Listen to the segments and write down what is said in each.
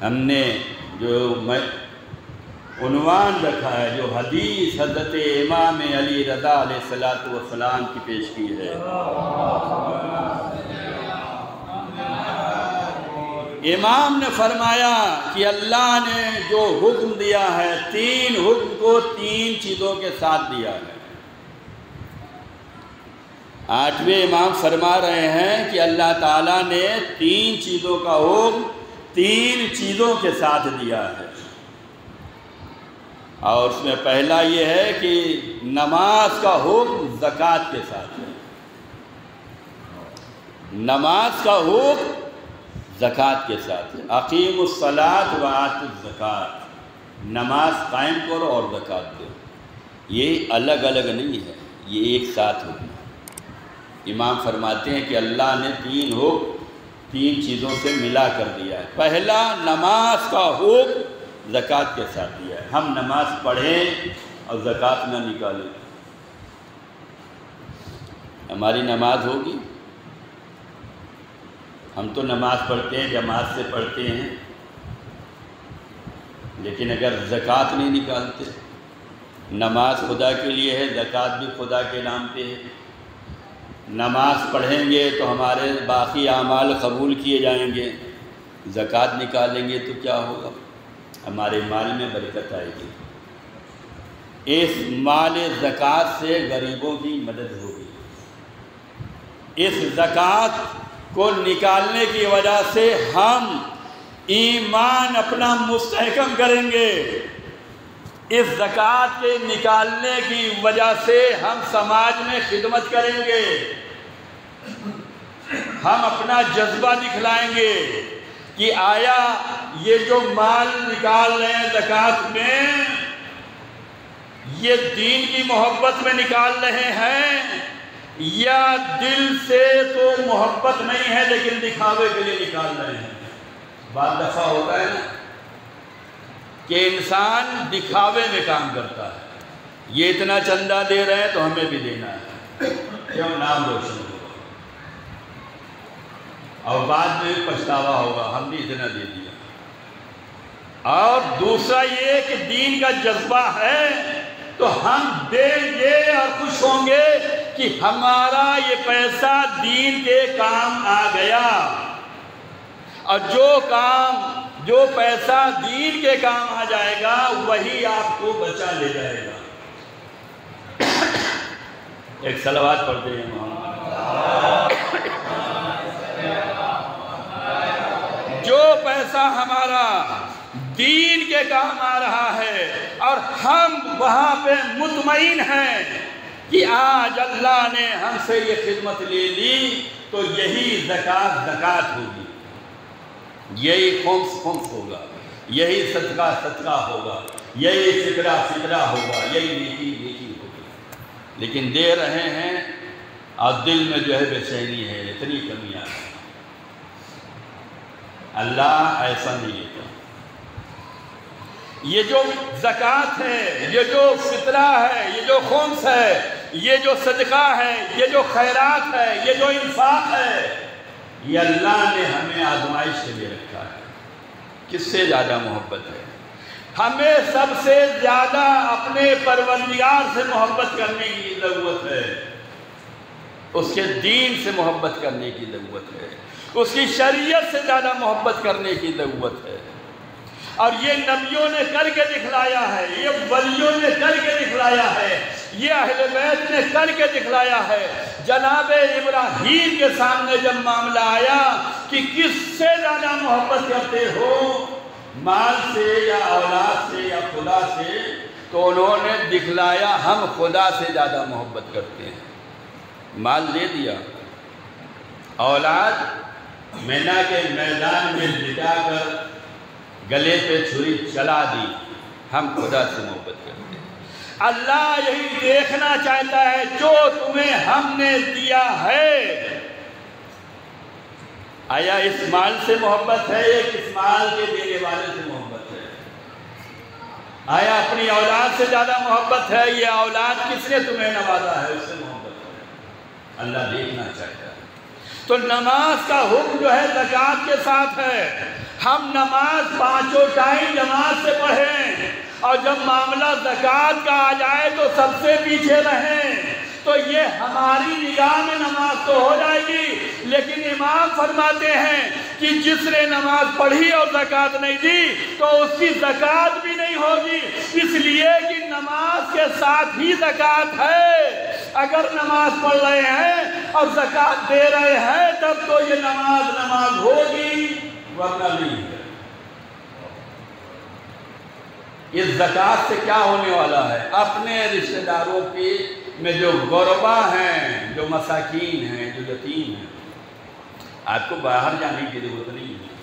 ہم نے جو عنوان رکھا ہے، جو حدیث حضرت امام علی رضا علیہ السلام کی پیش کی ہے، امام نے فرمایا کہ اللہ نے جو حکم دیا ہے، 3 حکم کو 3 چیزوں کے ساتھ دیا ہے۔ 8ویں امام فرما رہے ہیں کہ اللہ تعالیٰ نے 3 چیزوں کا حکم 3 چیزوں کے ساتھ دیا ہے، اور اس میں پہلا یہ ہے کہ نماز کا حکم زکوٰۃ کے ساتھ ہے۔ نماز کا حکم زکوٰۃ کے ساتھ ہے۔ اقیم الصلاۃ وآتوا الزکوٰۃ، نماز قائم کرو اور زکوٰۃ دو۔ یہ الگ الگ نہیں ہے، یہ ایک ساتھ حکم ہے۔ امام فرماتے ہیں کہ اللہ نے 3 حکم 3 چیزوں سے ملا کر دیا ہے۔ پہلا، نماز کا حکم زکوٰۃ کے ساتھ دیا ہے۔ ہم نماز پڑھیں اور زکوٰۃ نہ نکالیں، ہماری نماز ہوگی؟ ہم تو نماز پڑھتے ہیں، جماعت سے پڑھتے ہیں، لیکن اگر زکوٰۃ نہیں نکالتے، نماز خدا کے لیے ہے، زکوٰۃ بھی خدا کے نام پہ ہے۔ نماز پڑھیں گے تو ہمارے باقی اعمال قبول کیے جائیں گے، زکوٰۃ نکالیں گے تو کیا ہوگا؟ ہمارے مال میں برکت آئے گی، اس مال زکوٰۃ سے غریبوں کی مدد ہوگی، اس زکوٰۃ کو نکالنے کی وجہ سے ہم ایمان اپنا مستحکم کریں گے، اس زکوٰۃ کے نکالنے کی وجہ سے ہم سماج میں خدمت کریں گے، ہم اپنا جذبہ دکھلائیں گے کہ آیا یہ جو مال نکال رہے ہیں زکوٰۃ میں، یہ دین کی محبت میں نکال رہے ہیں یا دل سے تو محبت نہیں ہے لیکن دکھاوے کے لیے نکال رہے ہیں؟ بعض دفعہ ہوتا ہے نا کہ انسان دکھاوے میں کام کرتا ہے، یہ اتنا چندہ دے رہے ہیں تو ہمیں بھی دینا ہے، کیوں؟ نام روشن ہوگا اور بعد میں پچھتاوا ہوگا، ہم نے اتنا دے دیا۔ اور دوسرا یہ کہ دین کا جذبہ ہے تو ہم دیں گے اور خوش ہوں گے کہ ہمارا یہ پیسہ دین کے کام آ گیا، اور جو پیسہ دین کے کام آ جائے گا وہی آپ کو بچا لے جائے گا۔ ایک صلوات پڑھتے ہیں محمد۔ جو پیسہ ہمارا دین کے کام آ رہا ہے اور ہم وہاں پہ مطمئن ہیں کہ آج اللہ نے ہم سے یہ خدمت لے لی تو یہی زکوٰۃ ہوگی، یہی خمس ہوگا، یہی صدقہ ہوگا، یہی فطرہ ہوگا، یہی نیکی ہوگی، لیکن دے رہے ہیں اور دل میں جو ہے بے چینی ہے، اتنی کمیاں ہیں۔ اللہ ایسا نہیں لیتا۔ یہ جو زکوٰۃ ہے، یہ جو فطرہ ہے، یہ جو خمس ہے، یہ جو صدقہ ہے، یہ جو خیرات ہے، یہ جو انفاق ہے، یہ اللہ نے ہمیں آزمائش کے لیے رکھا ہے۔ کس سے زیادہ محبت ہے؟ ہمیں سب سے زیادہ اپنے پروردگار سے محبت کرنے کی ضرورت ہے، اس کے دین سے محبت کرنے کی ضرورت ہے، اس کی شریعت سے زیادہ محبت کرنے کی ضرورت ہے، اور یہ نبیوں نے کر کے دکھلایا ہے، یہ ولیوں نے کر کے دکھلایا ہے، یہ اہل بیت نے کر کے دکھلایا ہے۔ جناب ابراہیم کے سامنے جب معاملہ آیا کہ کس سے زیادہ محبت کرتے ہو، مال سے یا اولاد سے یا خدا سے، تو انہوں نے دکھلایا ہم خدا سے زیادہ محبت کرتے ہیں۔ مال دے دیا، اولاد مینا کے میدان میں لٹا کر گلے پہ چھری چلا دی، ہم خدا سے محبت کرتے ہیں۔ اللہ یہی دیکھنا چاہتا ہے جو تمہیں ہم نے دیا ہے، آیا اس مال سے محبت ہے یا کس مال کے دینے والے سے محبت ہے؟ آیا اپنی اولاد سے زیادہ محبت ہے یا اولاد کس نے تمہیں نوازا ہے اس سے محبت ہے؟ اللہ دیکھنا چاہتا ہے۔ تو نماز کا حکم جو ہے زکوٰۃ کے ساتھ ہے، ہم نماز پانچوں ٹائم جماعت سے پڑھیں، اور جب معاملہ زکوٰۃ کا آ جائے تو سب سے پیچھے رہیں، تو یہ ہماری نگاہ میں نماز تو ہو جائے گی، لیکن امام فرماتے ہیں کہ جس نے نماز پڑھی اور زکوٰۃ نہیں دی تو اس کی زکوٰۃ بھی نہیں ہوگی، اس لیے کہ نماز کے ساتھ ہی زکوٰۃ ہے۔ اگر نماز پڑھ رہے ہیں اور زکوٰۃ دے رہے ہیں تب تو یہ نماز ہوگی، ورنہ نہیں ہے۔ اس زکوٰۃ سے کیا ہونے والا ہے؟ اپنے رشتہ داروں کی میں جو غربا ہیں، جو مساکین ہیں، جو یتیم ہیں، آپ کو باہر جانے کی ضرورت نہیں ہے،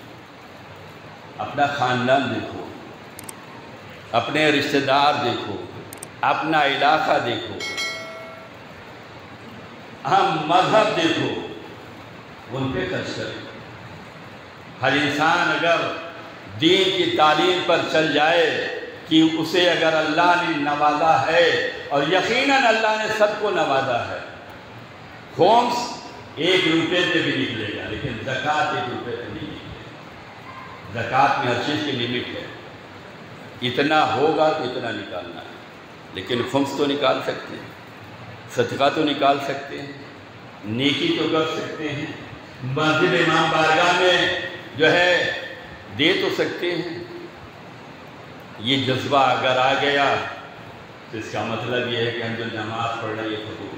اپنا خاندان دیکھو، اپنے رشتہ دار دیکھو، اپنا علاقہ دیکھو، ہم مذہب دیکھو، ان پہ خرچ کریں۔ ہر انسان اگر دین کی تعلیم پر چل جائے کہ اسے اگر اللہ نے نوازا ہے، اور یقیناً اللہ نے سب کو نوازا ہے، خمس 1 روپے پہ بھی نکلے گا، لیکن زکوٰۃ 1 روپے پہ نہیں نکلے گا۔ زکوٰۃ میں ہر چیز کی لمٹ ہے، اتنا ہوگا تو اتنا نکالنا ہے، لیکن خمس تو نکال سکتے ہیں، صدقہ تو نکال سکتے ہیں، نیکی تو کر سکتے ہیں، مسجد امام بارگاہ میں جو ہے دے تو سکتے ہیں۔ یہ جذبہ اگر آ گیا تو اس کا مطلب یہ ہے کہ ہم جو نماز پڑھ رہے ہیں یہ حقوق